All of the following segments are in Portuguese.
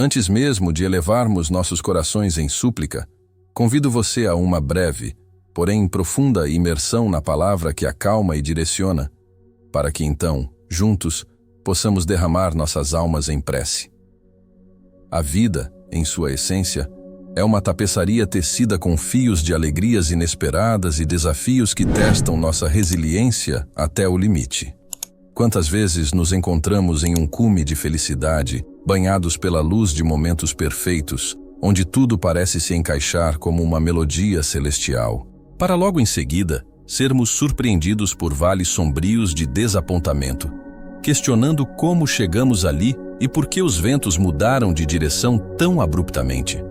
Antes mesmo de elevarmos nossos corações em súplica, convido você a uma breve, porém profunda imersão na palavra que acalma e direciona, para que então, juntos, possamos derramar nossas almas em prece. A vida, em sua essência, é uma tapeçaria tecida com fios de alegrias inesperadas e desafios que testam nossa resiliência até o limite. Quantas vezes nos encontramos em um cume de felicidade, banhados pela luz de momentos perfeitos, onde tudo parece se encaixar como uma melodia celestial, para logo em seguida sermos surpreendidos por vales sombrios de desapontamento, questionando como chegamos ali e por que os ventos mudaram de direção tão abruptamente.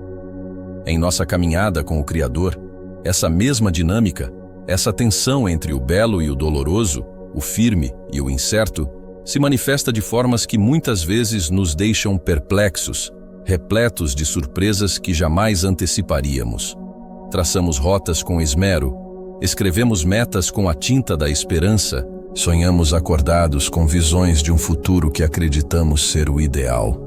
Em nossa caminhada com o Criador, essa mesma dinâmica, essa tensão entre o belo e o doloroso, o firme e o incerto, se manifesta de formas que muitas vezes nos deixam perplexos, repletos de surpresas que jamais anteciparíamos. Traçamos rotas com esmero, escrevemos metas com a tinta da esperança, sonhamos acordados com visões de um futuro que acreditamos ser o ideal.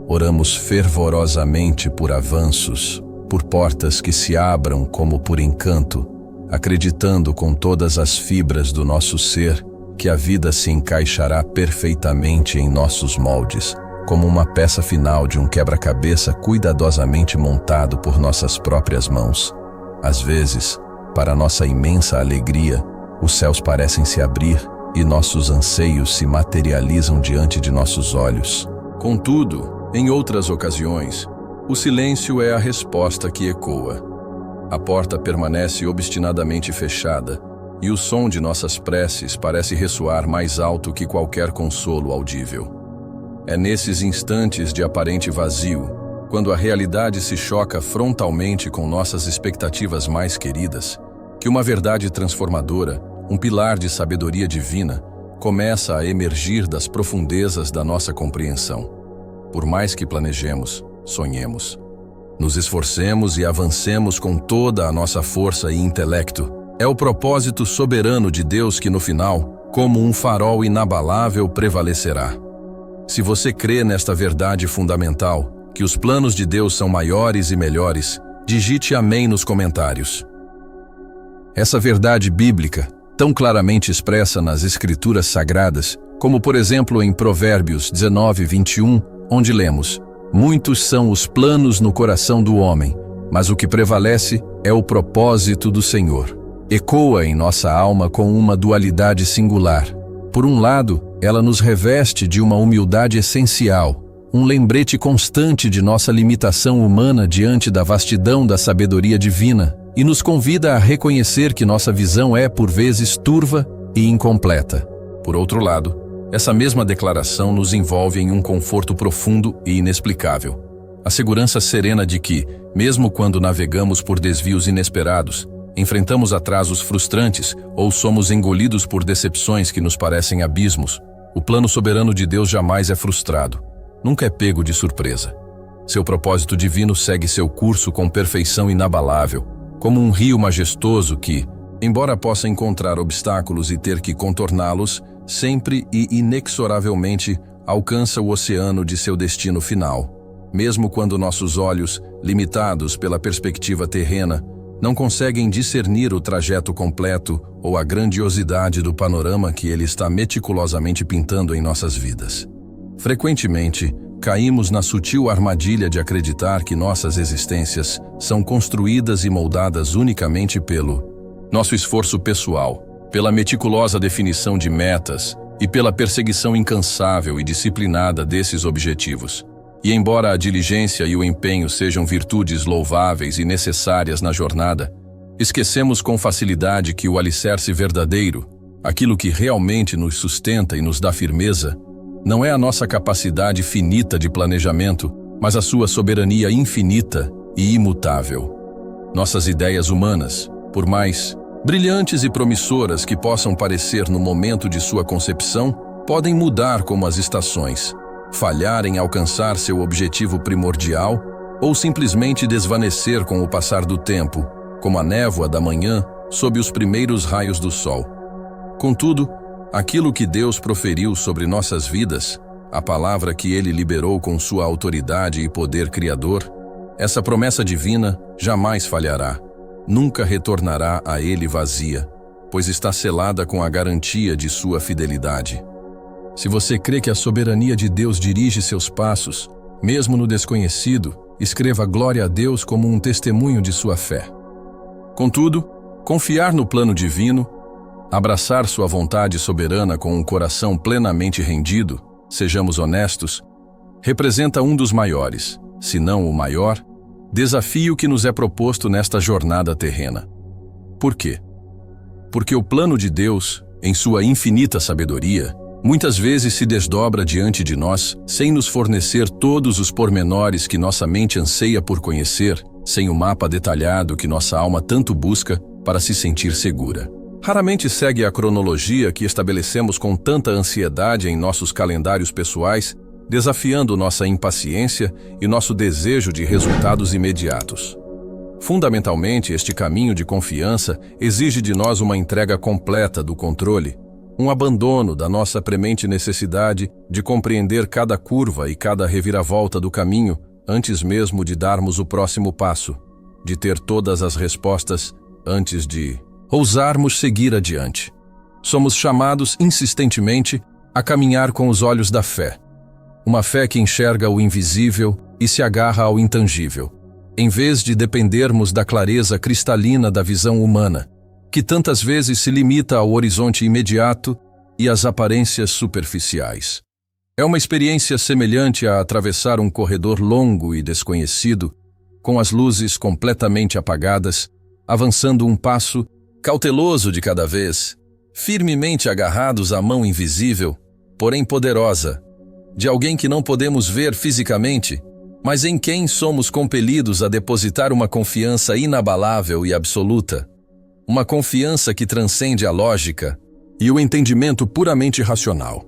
Oramos fervorosamente por avanços, por portas que se abram como por encanto, acreditando com todas as fibras do nosso ser que a vida se encaixará perfeitamente em nossos moldes, como uma peça final de um quebra-cabeça cuidadosamente montado por nossas próprias mãos. Às vezes, para nossa imensa alegria, os céus parecem se abrir e nossos anseios se materializam diante de nossos olhos. Contudo, em outras ocasiões, o silêncio é a resposta que ecoa. A porta permanece obstinadamente fechada e o som de nossas preces parece ressoar mais alto que qualquer consolo audível. É nesses instantes de aparente vazio, quando a realidade se choca frontalmente com nossas expectativas mais queridas, que uma verdade transformadora, um pilar de sabedoria divina, começa a emergir das profundezas da nossa compreensão. Por mais que planejemos, sonhemos, nos esforcemos e avancemos com toda a nossa força e intelecto, é o propósito soberano de Deus que no final, como um farol inabalável, prevalecerá. Se você crê nesta verdade fundamental, que os planos de Deus são maiores e melhores, digite amém nos comentários. Essa verdade bíblica, tão claramente expressa nas Escrituras Sagradas, como por exemplo em Provérbios 19:21, onde lemos: muitos são os planos no coração do homem, mas o que prevalece é o propósito do Senhor. Ecoa em nossa alma com uma dualidade singular. Por um lado, ela nos reveste de uma humildade essencial, um lembrete constante de nossa limitação humana diante da vastidão da sabedoria divina, e nos convida a reconhecer que nossa visão é, por vezes, turva e incompleta. Por outro lado, essa mesma declaração nos envolve em um conforto profundo e inexplicável. A segurança serena de que, mesmo quando navegamos por desvios inesperados, enfrentamos atrasos frustrantes ou somos engolidos por decepções que nos parecem abismos, o plano soberano de Deus jamais é frustrado, nunca é pego de surpresa. Seu propósito divino segue seu curso com perfeição inabalável, como um rio majestoso que, embora possa encontrar obstáculos e ter que contorná-los, sempre e inexoravelmente alcança o oceano de seu destino final, mesmo quando nossos olhos, limitados pela perspectiva terrena, não conseguem discernir o trajeto completo ou a grandiosidade do panorama que ele está meticulosamente pintando em nossas vidas. Frequentemente, caímos na sutil armadilha de acreditar que nossas existências são construídas e moldadas unicamente pelo nosso esforço pessoal, pela meticulosa definição de metas e pela perseguição incansável e disciplinada desses objetivos. E embora a diligência e o empenho sejam virtudes louváveis e necessárias na jornada, esquecemos com facilidade que o alicerce verdadeiro, aquilo que realmente nos sustenta e nos dá firmeza, não é a nossa capacidade finita de planejamento, mas a sua soberania infinita e imutável. Nossas ideias humanas, por mais brilhantes e promissoras que possam parecer no momento de sua concepção, podem mudar como as estações, falhar em alcançar seu objetivo primordial ou simplesmente desvanecer com o passar do tempo, como a névoa da manhã sob os primeiros raios do sol. Contudo, aquilo que Deus proferiu sobre nossas vidas, a palavra que ele liberou com sua autoridade e poder criador, essa promessa divina jamais falhará, nunca retornará a ele vazia, pois está selada com a garantia de sua fidelidade. Se você crê que a soberania de Deus dirige seus passos, mesmo no desconhecido, escreva glória a Deus como um testemunho de sua fé. Contudo, confiar no plano divino, abraçar sua vontade soberana com um coração plenamente rendido, sejamos honestos, representa um dos maiores, se não o maior, desafio que nos é proposto nesta jornada terrena. Por quê? Porque o plano de Deus, em sua infinita sabedoria, muitas vezes se desdobra diante de nós sem nos fornecer todos os pormenores que nossa mente anseia por conhecer, sem o mapa detalhado que nossa alma tanto busca para se sentir segura. Raramente segue a cronologia que estabelecemos com tanta ansiedade em nossos calendários pessoais, desafiando nossa impaciência e nosso desejo de resultados imediatos. Fundamentalmente, este caminho de confiança exige de nós uma entrega completa do controle, um abandono da nossa premente necessidade de compreender cada curva e cada reviravolta do caminho antes mesmo de darmos o próximo passo, de ter todas as respostas antes de ousarmos seguir adiante. Somos chamados insistentemente a caminhar com os olhos da fé, uma fé que enxerga o invisível e se agarra ao intangível, em vez de dependermos da clareza cristalina da visão humana, que tantas vezes se limita ao horizonte imediato e às aparências superficiais. É uma experiência semelhante a atravessar um corredor longo e desconhecido, com as luzes completamente apagadas, avançando um passo cauteloso de cada vez, firmemente agarrados à mão invisível, porém poderosa, de alguém que não podemos ver fisicamente, mas em quem somos compelidos a depositar uma confiança inabalável e absoluta, uma confiança que transcende a lógica e o entendimento puramente racional.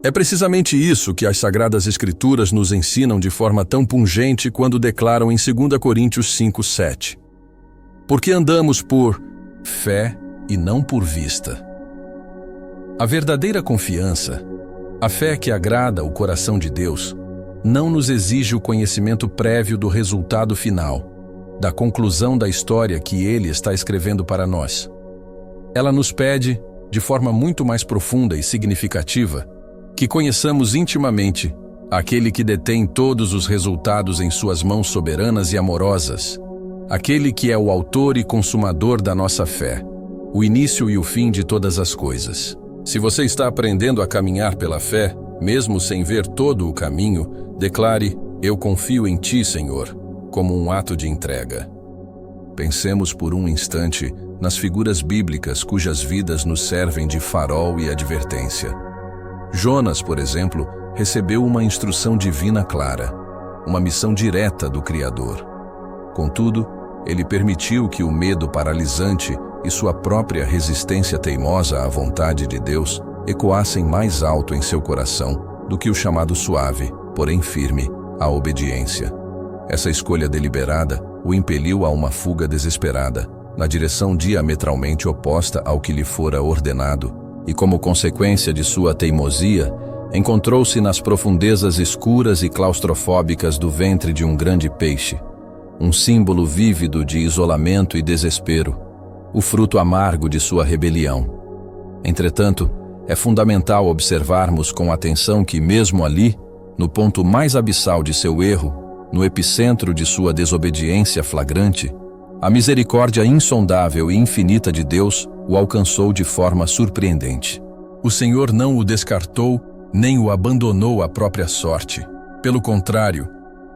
É precisamente isso que as Sagradas Escrituras nos ensinam de forma tão pungente quando declaram em 2 Coríntios 5:7. Porque andamos por fé e não por vista. A verdadeira confiança, a fé que agrada o coração de Deus, não nos exige o conhecimento prévio do resultado final, da conclusão da história que Ele está escrevendo para nós. Ela nos pede, de forma muito mais profunda e significativa, que conheçamos intimamente aquele que detém todos os resultados em suas mãos soberanas e amorosas, aquele que é o autor e consumador da nossa fé, o início e o fim de todas as coisas. Se você está aprendendo a caminhar pela fé, mesmo sem ver todo o caminho, declare: "Eu confio em Ti, Senhor", como um ato de entrega. Pensemos por um instante nas figuras bíblicas cujas vidas nos servem de farol e advertência. Jonas, por exemplo, recebeu uma instrução divina clara, uma missão direta do Criador. Contudo, ele permitiu que o medo paralisante e sua própria resistência teimosa à vontade de Deus ecoassem mais alto em seu coração do que o chamado suave, porém firme, à obediência. Essa escolha deliberada o impeliu a uma fuga desesperada, na direção diametralmente oposta ao que lhe fora ordenado, e como consequência de sua teimosia, encontrou-se nas profundezas escuras e claustrofóbicas do ventre de um grande peixe, um símbolo vívido de isolamento e desespero, o fruto amargo de sua rebelião. Entretanto, é fundamental observarmos com atenção que mesmo ali, no ponto mais abissal de seu erro, no epicentro de sua desobediência flagrante, a misericórdia insondável e infinita de Deus o alcançou de forma surpreendente. O Senhor não o descartou, nem o abandonou à própria sorte. Pelo contrário,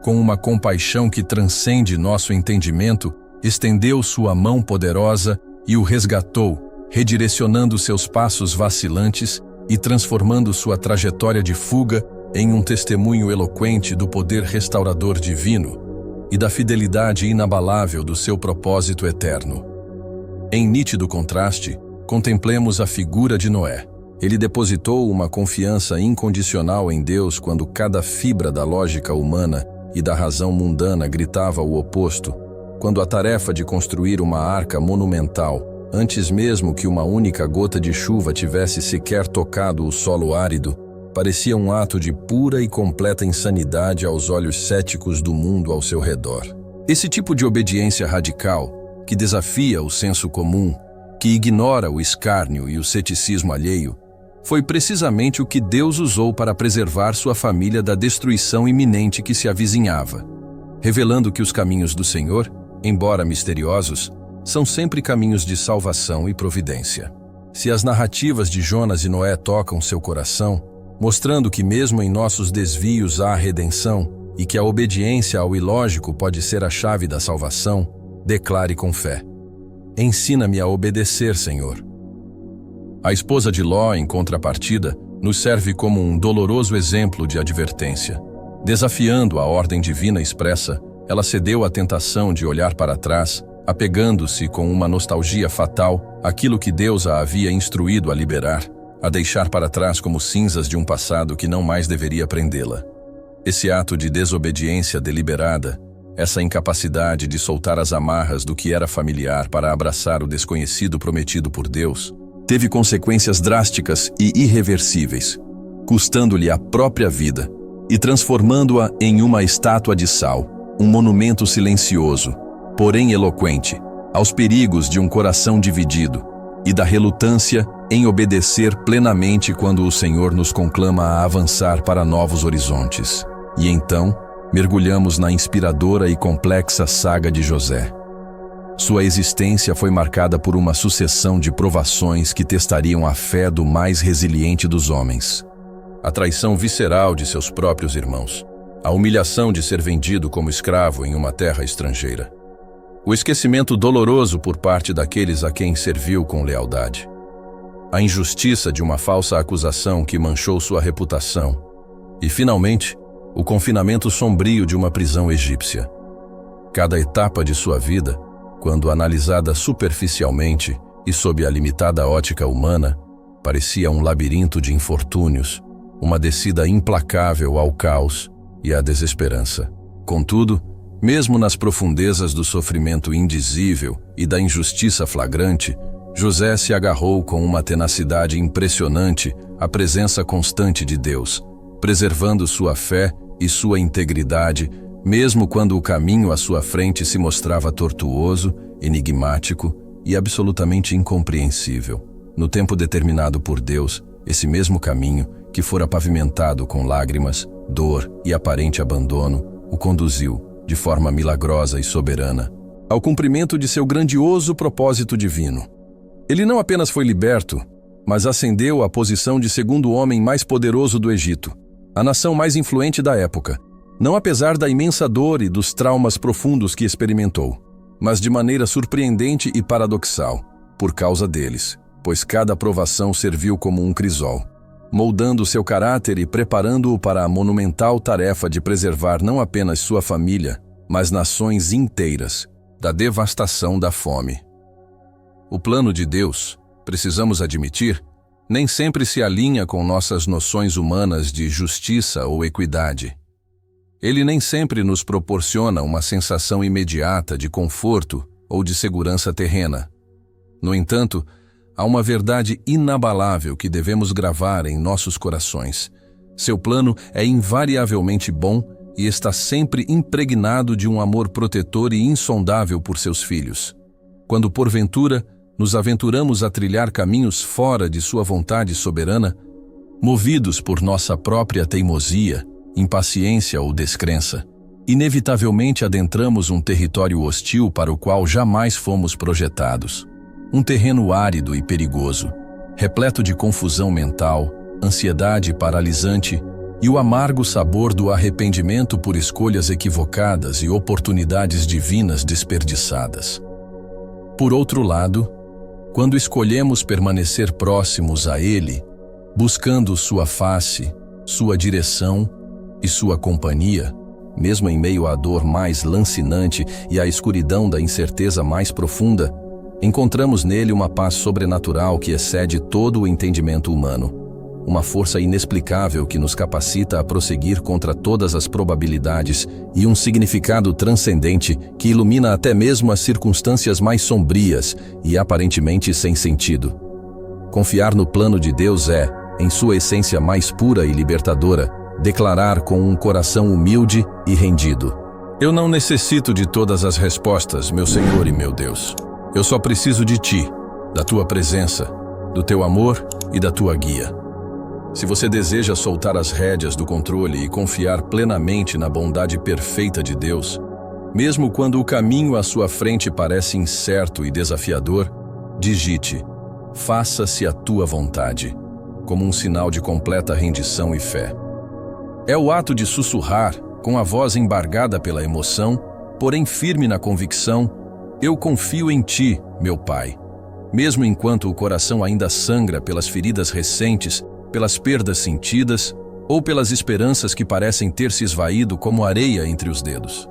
com uma compaixão que transcende nosso entendimento, estendeu sua mão poderosa e o resgatou, redirecionando seus passos vacilantes e transformando sua trajetória de fuga em um testemunho eloquente do poder restaurador divino e da fidelidade inabalável do seu propósito eterno. Em nítido contraste, contemplemos a figura de Noé. Ele depositou uma confiança incondicional em Deus quando cada fibra da lógica humana e da razão mundana gritava o oposto, quando a tarefa de construir uma arca monumental, antes mesmo que uma única gota de chuva tivesse sequer tocado o solo árido, parecia um ato de pura e completa insanidade aos olhos céticos do mundo ao seu redor. Esse tipo de obediência radical, que desafia o senso comum, que ignora o escárnio e o ceticismo alheio, foi precisamente o que Deus usou para preservar sua família da destruição iminente que se avizinhava, revelando que os caminhos do Senhor, embora misteriosos, são sempre caminhos de salvação e providência. Se as narrativas de Jonas e Noé tocam seu coração, mostrando que mesmo em nossos desvios há redenção e que a obediência ao ilógico pode ser a chave da salvação, declare com fé: ensina-me a obedecer, Senhor. A esposa de Ló, em contrapartida, nos serve como um doloroso exemplo de advertência. Desafiando a ordem divina expressa, ela cedeu à tentação de olhar para trás, apegando-se com uma nostalgia fatal àquilo que Deus a havia instruído a liberar, a deixar para trás como cinzas de um passado que não mais deveria prendê-la. Esse ato de desobediência deliberada, essa incapacidade de soltar as amarras do que era familiar para abraçar o desconhecido prometido por Deus, teve consequências drásticas e irreversíveis, custando-lhe a própria vida e transformando-a em uma estátua de sal, um monumento silencioso, porém eloquente, aos perigos de um coração dividido e da relutância em obedecer plenamente quando o Senhor nos conclama a avançar para novos horizontes. E então, mergulhamos na inspiradora e complexa saga de José. Sua existência foi marcada por uma sucessão de provações que testariam a fé do mais resiliente dos homens. A traição visceral de seus próprios irmãos, a humilhação de ser vendido como escravo em uma terra estrangeira, o esquecimento doloroso por parte daqueles a quem serviu com lealdade, a injustiça de uma falsa acusação que manchou sua reputação e, finalmente, o confinamento sombrio de uma prisão egípcia. Cada etapa de sua vida, quando analisada superficialmente e sob a limitada ótica humana, parecia um labirinto de infortúnios, uma descida implacável ao caos e à desesperança. Contudo, mesmo nas profundezas do sofrimento indizível e da injustiça flagrante, José se agarrou com uma tenacidade impressionante à presença constante de Deus, preservando sua fé e sua integridade, mesmo quando o caminho à sua frente se mostrava tortuoso, enigmático e absolutamente incompreensível. No tempo determinado por Deus, esse mesmo caminho, que fora pavimentado com lágrimas, dor e aparente abandono, o conduziu, de forma milagrosa e soberana, ao cumprimento de seu grandioso propósito divino. Ele não apenas foi liberto, mas ascendeu à posição de segundo homem mais poderoso do Egito, a nação mais influente da época, não apesar da imensa dor e dos traumas profundos que experimentou, mas de maneira surpreendente e paradoxal, por causa deles, pois cada provação serviu como um crisol, moldando seu caráter e preparando-o para a monumental tarefa de preservar não apenas sua família, mas nações inteiras, da devastação da fome. O plano de Deus, precisamos admitir, nem sempre se alinha com nossas noções humanas de justiça ou equidade. Ele nem sempre nos proporciona uma sensação imediata de conforto ou de segurança terrena. No entanto, há uma verdade inabalável que devemos gravar em nossos corações. Seu plano é invariavelmente bom e está sempre impregnado de um amor protetor e insondável por seus filhos. Quando, porventura, nos aventuramos a trilhar caminhos fora de sua vontade soberana, movidos por nossa própria teimosia, impaciência ou descrença, inevitavelmente adentramos um território hostil para o qual jamais fomos projetados. Um terreno árido e perigoso, repleto de confusão mental, ansiedade paralisante e o amargo sabor do arrependimento por escolhas equivocadas e oportunidades divinas desperdiçadas. Por outro lado, quando escolhemos permanecer próximos a Ele, buscando sua face, sua direção e sua companhia, mesmo em meio à dor mais lancinante e à escuridão da incerteza mais profunda, encontramos nele uma paz sobrenatural que excede todo o entendimento humano, uma força inexplicável que nos capacita a prosseguir contra todas as probabilidades e um significado transcendente que ilumina até mesmo as circunstâncias mais sombrias e aparentemente sem sentido. Confiar no plano de Deus é, em sua essência mais pura e libertadora, declarar com um coração humilde e rendido: Eu não necessito de todas as respostas, meu Senhor e meu Deus. Eu só preciso de Ti, da Tua presença, do Teu amor e da Tua guia. Se você deseja soltar as rédeas do controle e confiar plenamente na bondade perfeita de Deus, mesmo quando o caminho à sua frente parece incerto e desafiador, digite: Faça-se a Tua vontade, como um sinal de completa rendição e fé. É o ato de sussurrar, com a voz embargada pela emoção, porém firme na convicção: Eu confio em Ti, meu Pai. Mesmo enquanto o coração ainda sangra pelas feridas recentes, pelas perdas sentidas ou pelas esperanças que parecem ter se esvaído como areia entre os dedos.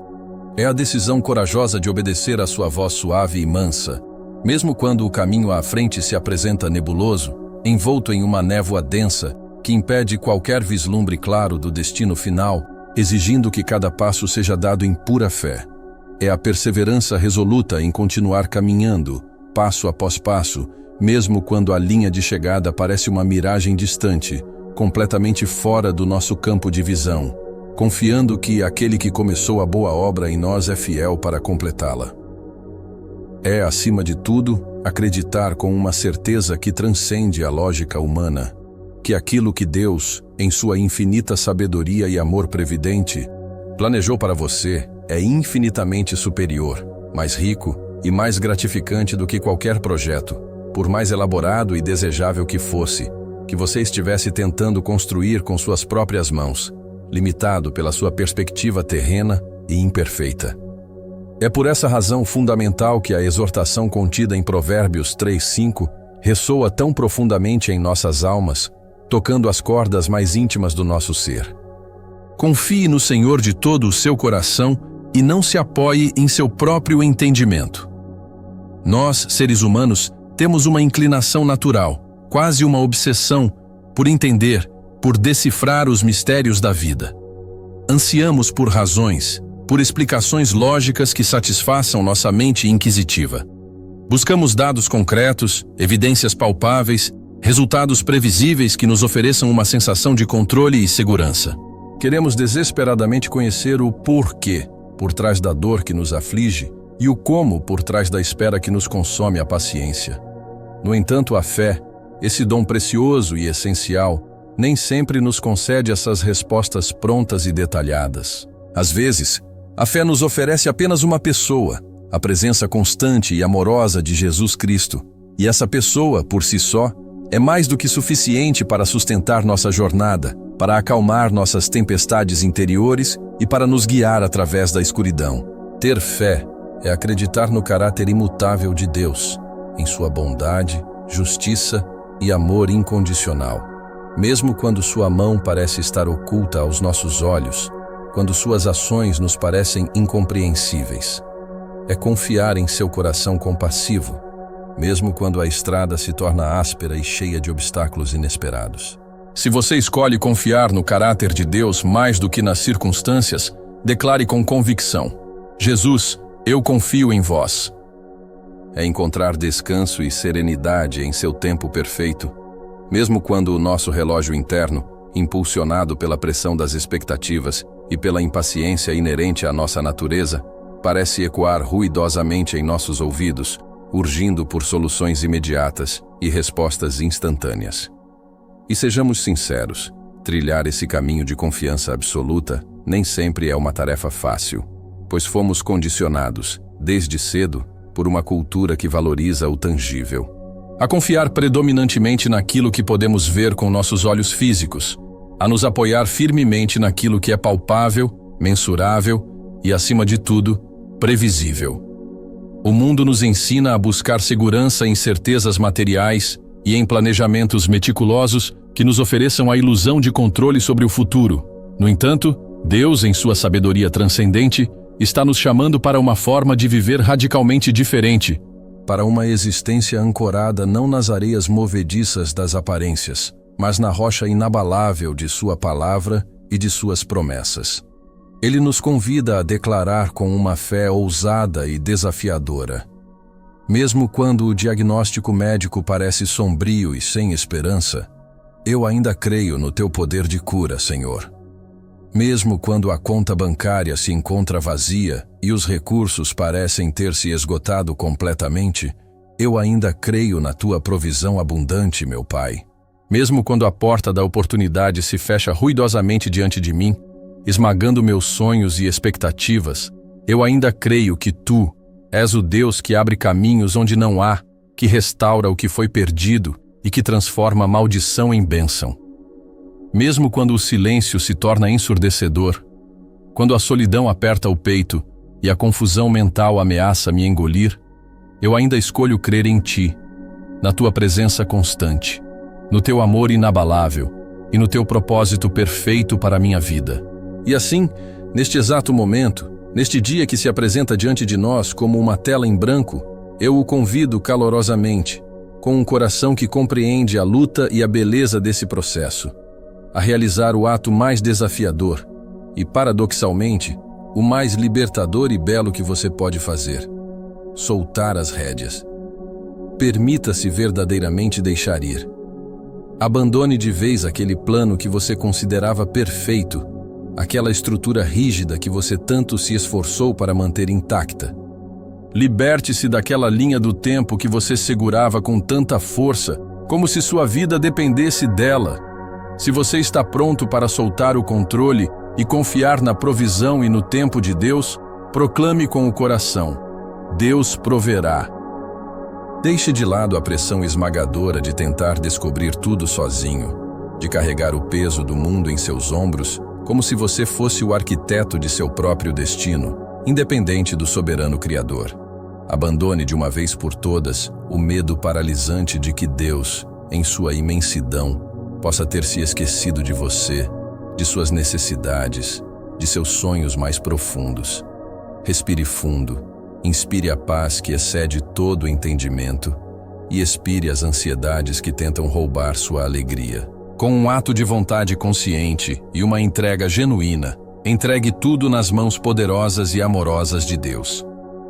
É a decisão corajosa de obedecer à sua voz suave e mansa, mesmo quando o caminho à frente se apresenta nebuloso, envolto em uma névoa densa que impede qualquer vislumbre claro do destino final, exigindo que cada passo seja dado em pura fé. É a perseverança resoluta em continuar caminhando, passo após passo, mesmo quando a linha de chegada parece uma miragem distante, completamente fora do nosso campo de visão, confiando que aquele que começou a boa obra em nós é fiel para completá-la. É, acima de tudo, acreditar com uma certeza que transcende a lógica humana, que aquilo que Deus, em sua infinita sabedoria e amor previdente, planejou para você é infinitamente superior, mais rico e mais gratificante do que qualquer projeto, por mais elaborado e desejável que fosse, que você estivesse tentando construir com suas próprias mãos, limitado pela sua perspectiva terrena e imperfeita. É por essa razão fundamental que a exortação contida em Provérbios 3:5 ressoa tão profundamente em nossas almas, tocando as cordas mais íntimas do nosso ser. Confie no Senhor de todo o seu coração e não se apoie em seu próprio entendimento. Nós, seres humanos, temos uma inclinação natural, quase uma obsessão, por entender, por decifrar os mistérios da vida. Ansiamos por razões, por explicações lógicas que satisfaçam nossa mente inquisitiva. Buscamos dados concretos, evidências palpáveis, resultados previsíveis que nos ofereçam uma sensação de controle e segurança. Queremos desesperadamente conhecer o porquê por trás da dor que nos aflige e o como por trás da espera que nos consome a paciência. No entanto, a fé, esse dom precioso e essencial, nem sempre nos concede essas respostas prontas e detalhadas. Às vezes, a fé nos oferece apenas uma pessoa, a presença constante e amorosa de Jesus Cristo, e essa pessoa, por si só, é mais do que suficiente para sustentar nossa jornada, para acalmar nossas tempestades interiores e para nos guiar através da escuridão. Ter fé é acreditar no caráter imutável de Deus, em sua bondade, justiça e amor incondicional. Mesmo quando sua mão parece estar oculta aos nossos olhos, quando suas ações nos parecem incompreensíveis. É confiar em seu coração compassivo, mesmo quando a estrada se torna áspera e cheia de obstáculos inesperados. Se você escolhe confiar no caráter de Deus mais do que nas circunstâncias, declare com convicção: Jesus, eu confio em vós. É encontrar descanso e serenidade em seu tempo perfeito, mesmo quando o nosso relógio interno, impulsionado pela pressão das expectativas e pela impaciência inerente à nossa natureza, parece ecoar ruidosamente em nossos ouvidos, urgindo por soluções imediatas e respostas instantâneas. E sejamos sinceros, trilhar esse caminho de confiança absoluta nem sempre é uma tarefa fácil, pois fomos condicionados, desde cedo, por uma cultura que valoriza o tangível, a confiar predominantemente naquilo que podemos ver com nossos olhos físicos, a nos apoiar firmemente naquilo que é palpável, mensurável e, acima de tudo, previsível. O mundo nos ensina a buscar segurança em certezas materiais e em planejamentos meticulosos que nos ofereçam a ilusão de controle sobre o futuro. No entanto, Deus, em sua sabedoria transcendente, está nos chamando para uma forma de viver radicalmente diferente, para uma existência ancorada não nas areias movediças das aparências, mas na rocha inabalável de sua palavra e de suas promessas. Ele nos convida a declarar com uma fé ousada e desafiadora: mesmo quando o diagnóstico médico parece sombrio e sem esperança, Eu ainda creio no teu poder de cura, Senhor. Mesmo quando a conta bancária se encontra vazia e os recursos parecem ter se esgotado completamente, eu ainda creio na tua provisão abundante, meu Pai. Mesmo quando a porta da oportunidade se fecha ruidosamente diante de mim, esmagando meus sonhos e expectativas, eu ainda creio que tu és o Deus que abre caminhos onde não há, que restaura o que foi perdido e que transforma a maldição em bênção. Mesmo quando o silêncio se torna ensurdecedor, quando a solidão aperta o peito e a confusão mental ameaça me engolir, eu ainda escolho crer em ti, na tua presença constante, no teu amor inabalável e no teu propósito perfeito para a minha vida. E assim, neste exato momento, neste dia que se apresenta diante de nós como uma tela em branco, eu o convido calorosamente, com um coração que compreende a luta e a beleza desse processo, a realizar o ato mais desafiador e, paradoxalmente, o mais libertador e belo que você pode fazer: soltar as rédeas. Permita-se verdadeiramente deixar ir. Abandone de vez aquele plano que você considerava perfeito, aquela estrutura rígida que você tanto se esforçou para manter intacta. Liberte-se daquela linha do tempo que você segurava com tanta força, como se sua vida dependesse dela. Se você está pronto para soltar o controle e confiar na provisão e no tempo de Deus, proclame com o coração: Deus proverá. Deixe de lado a pressão esmagadora de tentar descobrir tudo sozinho, de carregar o peso do mundo em seus ombros, como se você fosse o arquiteto de seu próprio destino, independente do soberano Criador. Abandone de uma vez por todas o medo paralisante de que Deus, em sua imensidão, possa ter se esquecido de você, de suas necessidades, de seus sonhos mais profundos. Respire fundo, inspire a paz que excede todo o entendimento e expire as ansiedades que tentam roubar sua alegria. Com um ato de vontade consciente e uma entrega genuína, entregue tudo nas mãos poderosas e amorosas de Deus.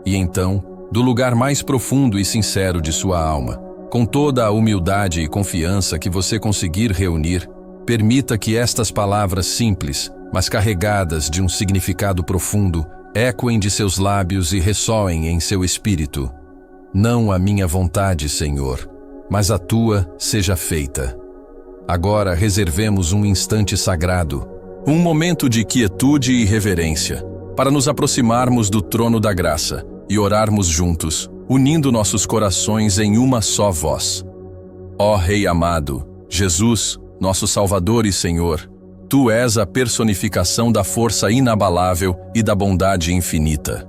E então, do lugar mais profundo e sincero de sua alma, com toda a humildade e confiança que você conseguir reunir, permita que estas palavras simples, mas carregadas de um significado profundo, ecoem de seus lábios e ressoem em seu espírito. Não a minha vontade, Senhor, mas a tua seja feita. Agora reservemos um instante sagrado, um momento de quietude e reverência, para nos aproximarmos do trono da graça e orarmos juntos, unindo nossos corações em uma só voz. Ó Rei amado, Jesus, nosso Salvador e Senhor, Tu és a personificação da força inabalável e da bondade infinita.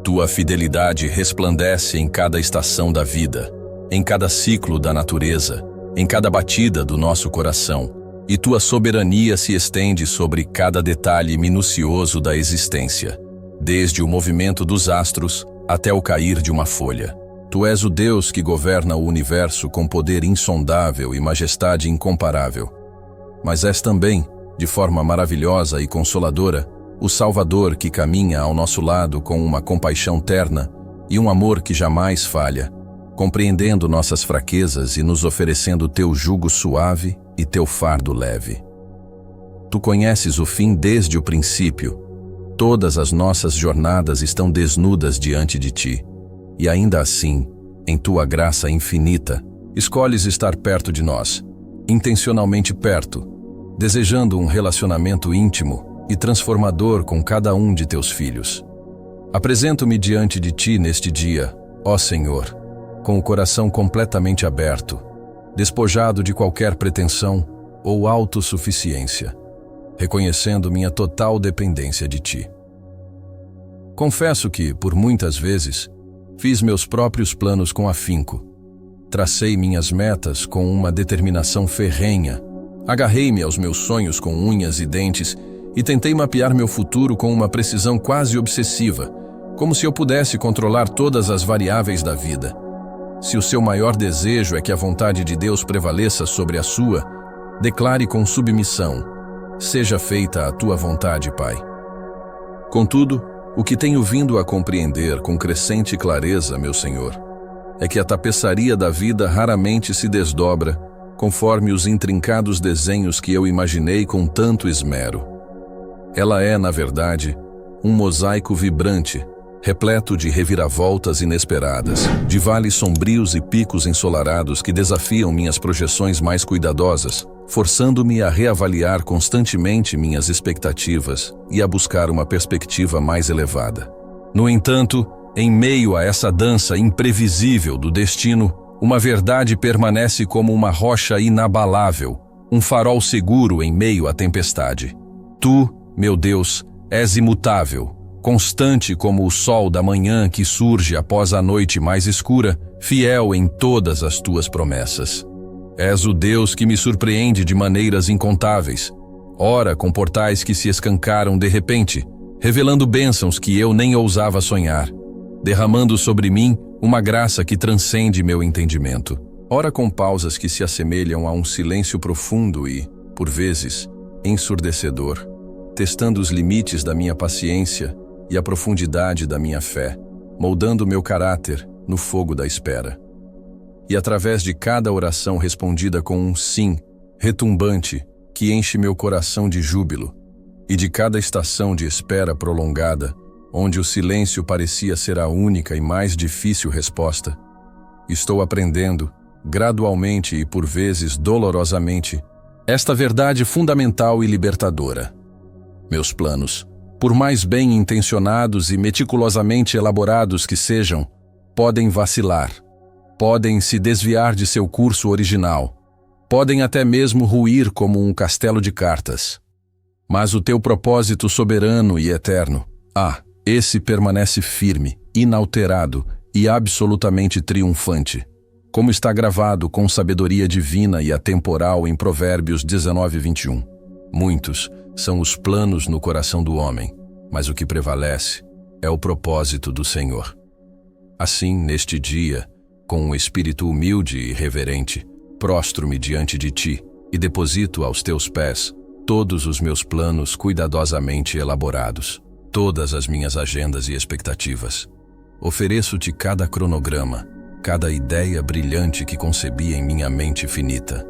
Tua fidelidade resplandece em cada estação da vida, em cada ciclo da natureza, em cada batida do nosso coração, e tua soberania se estende sobre cada detalhe minucioso da existência, desde o movimento dos astros até o cair de uma folha. Tu és o Deus que governa o universo com poder insondável e majestade incomparável. Mas és também, de forma maravilhosa e consoladora, o Salvador que caminha ao nosso lado com uma compaixão terna e um amor que jamais falha, compreendendo nossas fraquezas e nos oferecendo teu jugo suave e teu fardo leve. Tu conheces o fim desde o princípio. Todas as nossas jornadas estão desnudas diante de ti, e ainda assim, em tua graça infinita, escolhes estar perto de nós, intencionalmente perto, desejando um relacionamento íntimo e transformador com cada um de teus filhos. Apresento-me diante de ti neste dia, ó Senhor, com o coração completamente aberto, despojado de qualquer pretensão ou autossuficiência, reconhecendo minha total dependência de ti. Confesso que, por muitas vezes, fiz meus próprios planos com afinco, tracei minhas metas com uma determinação ferrenha, agarrei-me aos meus sonhos com unhas e dentes e tentei mapear meu futuro com uma precisão quase obsessiva, como se eu pudesse controlar todas as variáveis da vida. Se o seu maior desejo é que a vontade de Deus prevaleça sobre a sua, declare com submissão: seja feita a tua vontade, Pai. Contudo, o que tenho vindo a compreender com crescente clareza, meu Senhor, é que a tapeçaria da vida raramente se desdobra conforme os intrincados desenhos que eu imaginei com tanto esmero. Ela é, na verdade, um mosaico vibrante, repleto de reviravoltas inesperadas, de vales sombrios e picos ensolarados que desafiam minhas projeções mais cuidadosas, forçando-me a reavaliar constantemente minhas expectativas e a buscar uma perspectiva mais elevada. No entanto, em meio a essa dança imprevisível do destino, uma verdade permanece como uma rocha inabalável, um farol seguro em meio à tempestade. Tu, meu Deus, és imutável, constante como o sol da manhã que surge após a noite mais escura, fiel em todas as tuas promessas. És o Deus que me surpreende de maneiras incontáveis, ora com portais que se escancaram de repente, revelando bênçãos que eu nem ousava sonhar, derramando sobre mim uma graça que transcende meu entendimento, ora com pausas que se assemelham a um silêncio profundo e, por vezes, ensurdecedor, testando os limites da minha paciência e a profundidade da minha fé, moldando meu caráter no fogo da espera. E através de cada oração respondida com um sim retumbante que enche meu coração de júbilo, e de cada estação de espera prolongada, onde o silêncio parecia ser a única e mais difícil resposta, estou aprendendo, gradualmente e por vezes dolorosamente, esta verdade fundamental e libertadora. Meus planos, por mais bem intencionados e meticulosamente elaborados que sejam, podem vacilar, podem se desviar de seu curso original, podem até mesmo ruir como um castelo de cartas. Mas o teu propósito soberano e eterno, esse permanece firme, inalterado e absolutamente triunfante, como está gravado com sabedoria divina e atemporal em Provérbios 19:21. Muitos são os planos no coração do homem, mas o que prevalece é o propósito do Senhor. Assim, neste dia, com um espírito humilde e reverente, prostro-me diante de ti e deposito aos teus pés todos os meus planos cuidadosamente elaborados, todas as minhas agendas e expectativas. Ofereço-te cada cronograma, cada ideia brilhante que concebi em minha mente finita,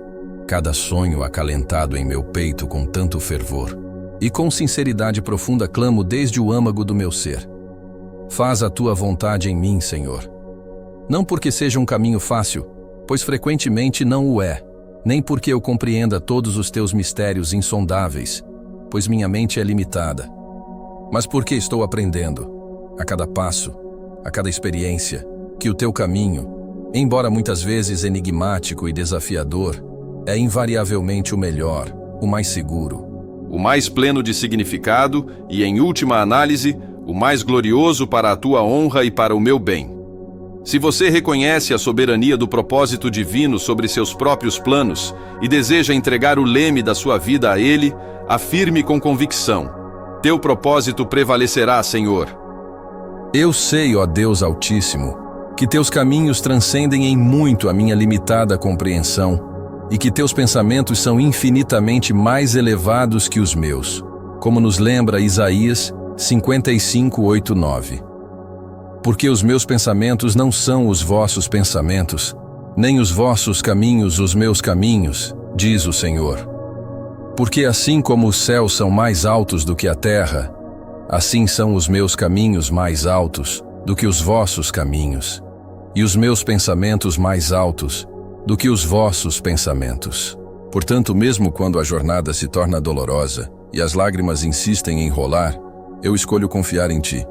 cada sonho acalentado em meu peito com tanto fervor, e com sinceridade profunda clamo desde o âmago do meu ser. Faz a tua vontade em mim, Senhor. Não porque seja um caminho fácil, pois frequentemente não o é, nem porque eu compreenda todos os teus mistérios insondáveis, pois minha mente é limitada, mas porque estou aprendendo, a cada passo, a cada experiência, que o teu caminho, embora muitas vezes enigmático e desafiador, é invariavelmente o melhor, o mais seguro, o mais pleno de significado e, em última análise, o mais glorioso para a tua honra e para o meu bem. Se você reconhece a soberania do propósito divino sobre seus próprios planos e deseja entregar o leme da sua vida a Ele, afirme com convicção: teu propósito prevalecerá, Senhor. Eu sei, ó Deus Altíssimo, que teus caminhos transcendem em muito a minha limitada compreensão e que teus pensamentos são infinitamente mais elevados que os meus, como nos lembra Isaías 55:8-9. Porque os meus pensamentos não são os vossos pensamentos, nem os vossos caminhos os meus caminhos, diz o Senhor. Porque assim como os céus são mais altos do que a terra, assim são os meus caminhos mais altos do que os vossos caminhos, e os meus pensamentos mais altos do que os vossos pensamentos. Portanto, mesmo quando a jornada se torna dolorosa e as lágrimas insistem em rolar, eu escolho confiar em ti.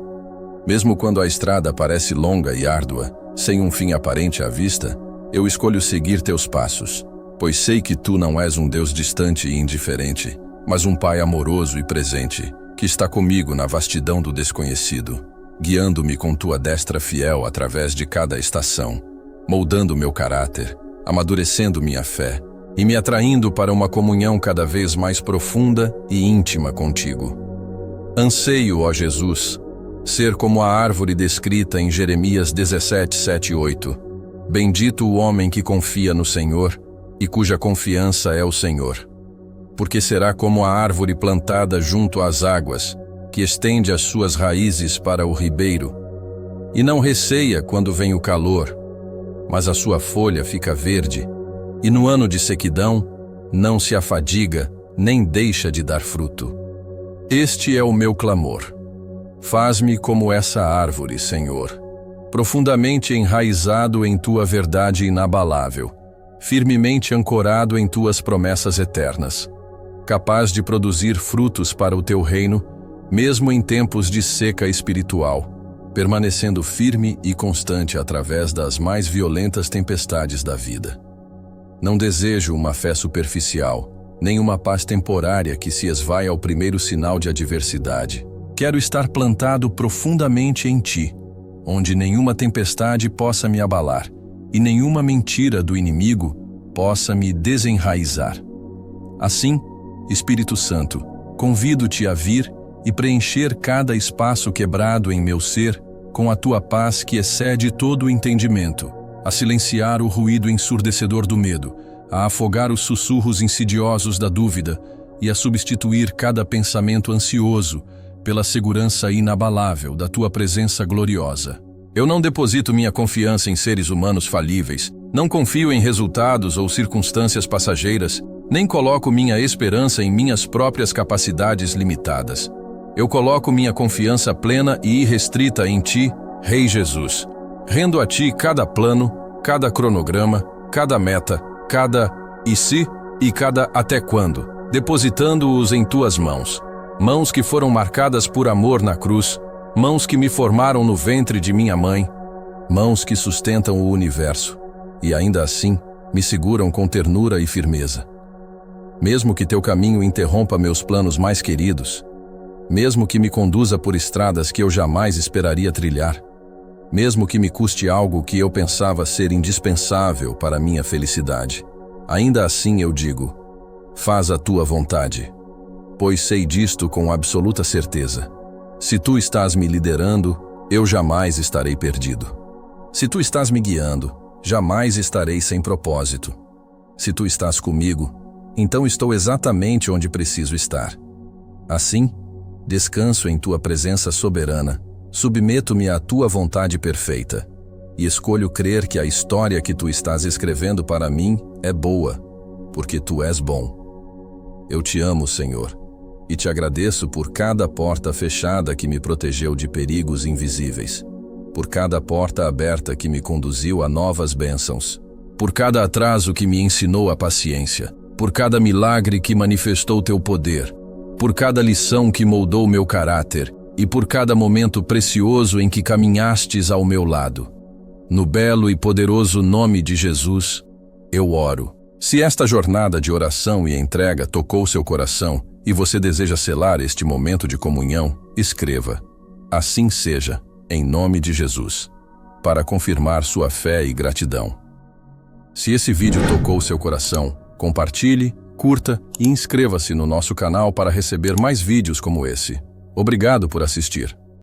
Mesmo quando a estrada parece longa e árdua, sem um fim aparente à vista, eu escolho seguir teus passos, pois sei que tu não és um Deus distante e indiferente, mas um Pai amoroso e presente, que está comigo na vastidão do desconhecido, guiando-me com tua destra fiel através de cada estação, moldando meu caráter, amadurecendo minha fé e me atraindo para uma comunhão cada vez mais profunda e íntima contigo. Anseio, ó Jesus, ser como a árvore descrita em Jeremias 17:7-8. Bendito o homem que confia no Senhor e cuja confiança é o Senhor. Porque será como a árvore plantada junto às águas, que estende as suas raízes para o ribeiro, e não receia quando vem o calor, mas a sua folha fica verde, e no ano de sequidão não se afadiga, nem deixa de dar fruto. Este é o meu clamor. Faz-me como essa árvore, Senhor, profundamente enraizado em Tua verdade inabalável, firmemente ancorado em Tuas promessas eternas, capaz de produzir frutos para o Teu reino, mesmo em tempos de seca espiritual, permanecendo firme e constante através das mais violentas tempestades da vida. Não desejo uma fé superficial, nem uma paz temporária que se esvai ao primeiro sinal de adversidade. Quero estar plantado profundamente em Ti, onde nenhuma tempestade possa me abalar e nenhuma mentira do inimigo possa me desenraizar. Assim, Espírito Santo, convido-te a vir e preencher cada espaço quebrado em meu ser com a Tua paz que excede todo o entendimento, a silenciar o ruído ensurdecedor do medo, a afogar os sussurros insidiosos da dúvida e a substituir cada pensamento ansioso pela segurança inabalável da Tua presença gloriosa. Eu não deposito minha confiança em seres humanos falíveis, não confio em resultados ou circunstâncias passageiras, nem coloco minha esperança em minhas próprias capacidades limitadas. Eu coloco minha confiança plena e irrestrita em Ti, Rei Jesus. Rendo a Ti cada plano, cada cronograma, cada meta, cada e se e cada até quando, depositando-os em Tuas mãos. Mãos que foram marcadas por amor na cruz, mãos que me formaram no ventre de minha mãe, mãos que sustentam o universo e ainda assim me seguram com ternura e firmeza. Mesmo que Teu caminho interrompa meus planos mais queridos, mesmo que me conduza por estradas que eu jamais esperaria trilhar, mesmo que me custe algo que eu pensava ser indispensável para minha felicidade, ainda assim eu digo: faz a Tua vontade, pois sei disto com absoluta certeza. Se Tu estás me liderando, eu jamais estarei perdido. Se Tu estás me guiando, jamais estarei sem propósito. Se Tu estás comigo, então estou exatamente onde preciso estar. Assim, descanso em Tua presença soberana, submeto-me à Tua vontade perfeita e escolho crer que a história que Tu estás escrevendo para mim é boa, porque Tu és bom. Eu Te amo, Senhor, e Te agradeço por cada porta fechada que me protegeu de perigos invisíveis, por cada porta aberta que me conduziu a novas bênçãos, por cada atraso que me ensinou a paciência, por cada milagre que manifestou Teu poder, por cada lição que moldou meu caráter e por cada momento precioso em que caminhastes ao meu lado. No belo e poderoso nome de Jesus, eu oro. Se esta jornada de oração e entrega tocou seu coração e você deseja selar este momento de comunhão, escreva: assim seja, em nome de Jesus, para confirmar sua fé e gratidão. Se esse vídeo tocou seu coração, compartilhe, curta e inscreva-se no nosso canal para receber mais vídeos como esse. Obrigado por assistir.